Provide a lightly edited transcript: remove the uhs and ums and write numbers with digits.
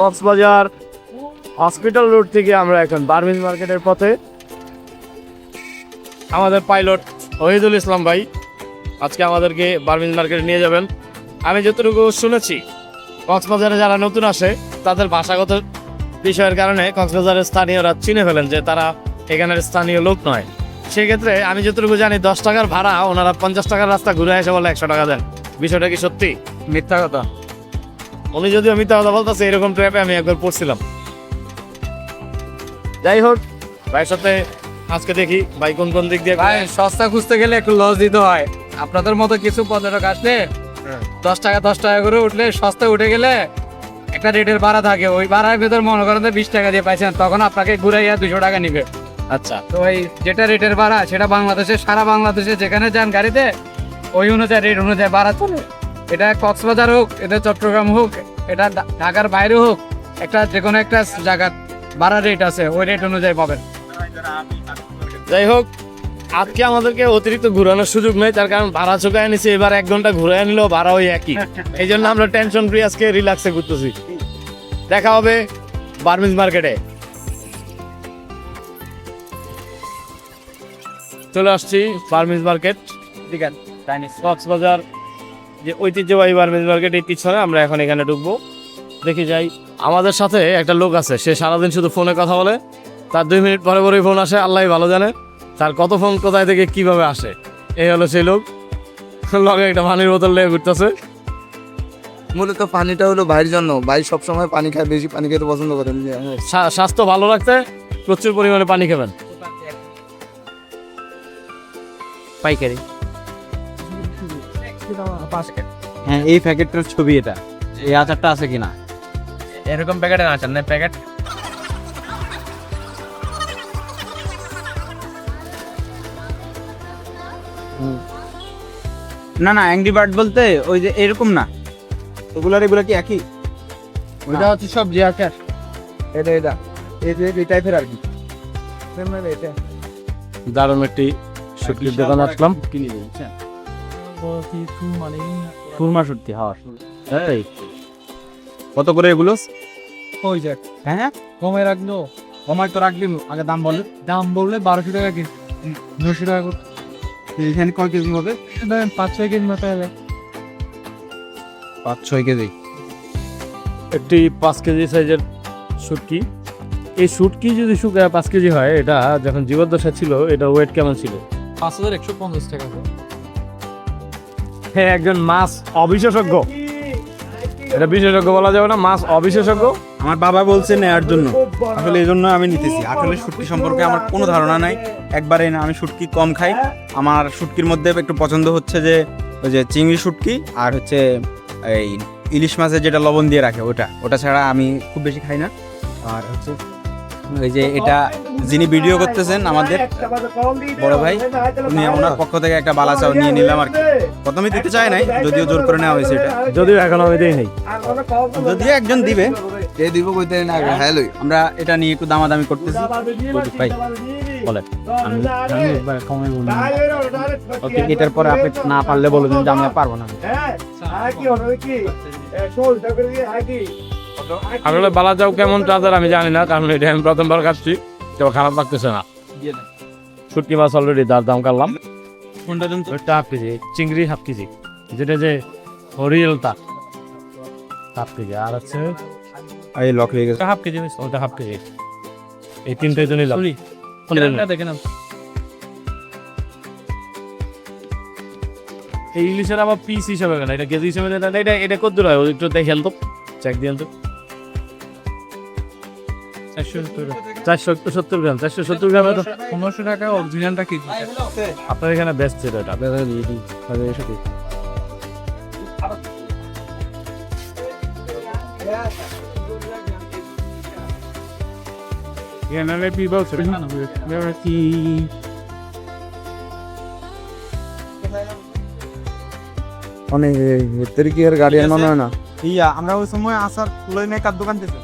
Cox's Bazar hospital road থেকে আমরা এখন বার্মিজ মার্কেটের পথে। আমাদের পাইলট ওহিদুল ইসলাম ভাই আজকে আমাদেরকে বার্মিজ মার্কেটে নিয়ে যাবেন। আমি যতটুকু শুনেছি, কক্সবাজারে যারা নতুন আসে তাদের ভাষাগত বিষয়ের কারণে কক্সবাজারের স্থানীয়রা চিনে ফেলেন যে তারা এখানের স্থানীয় লোক নয়। সেক্ষেত্রে আমি যতটুকু জানি 10 টাকার ভাড়া ওনারা 50 টাকার রাস্তা ঘুরে এসে বলে 100 টাকা দেন। বিষয়টা কি সত্যি? মিথ্যা কথা। উনি যদিও মিথ্যা কথা বলতেছে, এরকম ট্র্যাপে আমি একবার পড়ছিলাম। যাই হোক, ভাইয়ের সাথে আজকে দেখি ভাই কোন কোন দিক দিয়ে। ভাই সস্তা খুঁজতে গেলে একটু লস দিতে হয়। আপনাদের মতো কিছু পর্যটক আসলে 10 টাকা করে উঠলে সস্তায় উঠে গেলে একটা রেটের ভাড়া থাকে, ওই ভাড়ার ভেতর মনে করেন 20 টাকা দিয়ে পাইছেন, তখন আপনাকে ঘুরাইয়া 200 টাকা নিবে। আচ্ছা, তো ওই যেটা রেটের ভাড়া সেটা বাংলাদেশে, সারা বাংলাদেশে যেখানে যান গাড়িতে ওই অনুযায়ী রেট অনুযায়ী ভাড়া চলে। এটা কক্সবাজার হোক, এটা চট্টগ্রাম হোক, এটা ঢাকার বাইরে হোক, একটা যে কোনো একটা জায়গার ভাড়া রেট আছে, ওই রেট অনুযায়ী পাবেন। যাই হোক, আজকে আমাদেরকে অতিরিক্ত ঘুরানোর সুযোগ নেই, তার কারণ ভাড়া চোখায় নিছি। এবার 1 ঘন্টা ঘুরাই নিলেও ভাড়া ওই একই। এই জন্য আমরা টেনশন ফ্রি আজকে রিল্যাক্সে ঘুরতেছি। দেখা হবে বার্মিজ মার্কেটে। চলে আসছি বার্মিজ মার্কেট, কক্সবাজার যে ঐতিহ্যবাহী বার্মিজ মার্কেট, এই পিছনে আমরা এখন এখানে ঢুকবো। দেখি যাই। আমাদের সাথে একটা লোক আছে, সে সারাদিন শুধু ফোনে কথা বলে, তার 2 মিনিট পরে পরেই ফোন আসে। আল্লাহ ভালো জানে তার কত ফোন কোথায় থেকে কিভাবে আসে। এই হলো সেই লোক, লগে একটা পানির বোতল নিয়ে ঘুরতেছে। মূলত পানিটা হলো ভাইয়ের জন্য। ভাই সবসময় পানি খায়, বেশি পানি খেতে পছন্দ করেন। স্বাস্থ্য ভালো রাখতে প্রচুর পরিমাণে পানি খাবেন। পাইকারি। হ্যাঁ, এই প্যাকেটটার ছবি এটা। এই আচারটা আছে কিনা? এরকম প্যাকেটের আচার না, প্যাকেট। না না, অ্যাংরি বার্ড বলতে ওই যে এরকম না, এগুলা কি একই? ওইটা হচ্ছে সবজি আচার। এটা এই টাইপের আর কি। এটা দারুণ একটি শুটকির দোকান আসলাম। সুরমা সত্যি হওয়ার। কত করে এগুলো? ওই যে হ্যাঁ, কমে রাখলো। কমায় তো রাখলি, আগে দাম বললে 1200 টাকা কেজি, 900 টাকা করে। এখানে কয় কেজি হবে? 5-6 কেজি মতো হবে। 5-6 কেজি। একটি 5 কেজি সাইজের শুটকি। এই শুটকি যদি শুকায় 5 কেজি হয়, এটা যখন জীবদ্দশা ছিল এটা ওয়েট কেমন ছিল? 5150 টাকা। হ্যাঁ, একজন মাছ অবিশেষজ্ঞ, এটা বিশেষজ্ঞ বলা যাবে না, মাছ অবিশেষজ্ঞ। আমার বাবা বলছে নেয়ার জন্য, আসলে এই জন্য আমি নিতেছি। আসলে শুটকি সম্পর্কে আমার কোনো ধারণা নাই, একবারে না। আমি শুটকি কম খাই। আমার শুটকির মধ্যে একটু পছন্দ হচ্ছে যে ওই যে চিংড়ি শুটকি, আর হচ্ছে এই ইলিশ মাছের যেটা লবণ দিয়ে রাখে ওটা ছাড়া আমি খুব বেশি খাই না। আর হচ্ছে ওই যে এটা যিনি ভিডিও করতেছেন আমাদের বড় ভাই, উনি ওনার পক্ষ থেকে একটা বালা চাও নিয়ে নিলাম আর কি। প্রথমে দিতে চায় নাই, যদিও জোর করে নেওয়া হয়েছে। এটা যদিও এখন আমি দেই নাই, যদিও একজন দিবে, কে দিব কইতে না, হ্যাঁ লই। আমরা এটা নিয়ে একটু দামাদামি করতেছি। ভাই বলেন। ওকে, এটার পরে আপনি না পারলে বলবেন যে আমি পারবো না। আসলে বালা যাও কেমন চার্জার আমি জানি না, কারণ এটা আমি প্রথমবার খাচ্ছি, তো খারাপ লাগতেছে না। শুটকি মাছ অলরেডি দাম কাটলাম। কোনটা দেন? ওইটা হাফ কেজি, চিংড়ি হাফ কেজি, যেটা যে হরিয়েলটা হাফ কেজি, আর হচ্ছে এই লক হয়ে গেছে। হাফ কেজি, ওটা হাফ কেজি। এই তিনটাই তো নিলাম। এই ইলিশের আবার পিস হিসাবে কেন, এটা কেজি হিসাবে দেন? এটা কত দূর হয় একটু দেখেন তো, চেক দিয়েন তো। 470 গ্রাম, 470 গ্রাম 1500 টাকা অরিজিনালটা কি? আপনার এখানে বেস্ট ছিল এটা। অনেক এর কি আর গাড়ি আনা না। আমরা ওই সময় আসার তুলে নিয়ে কার দোকান থেকে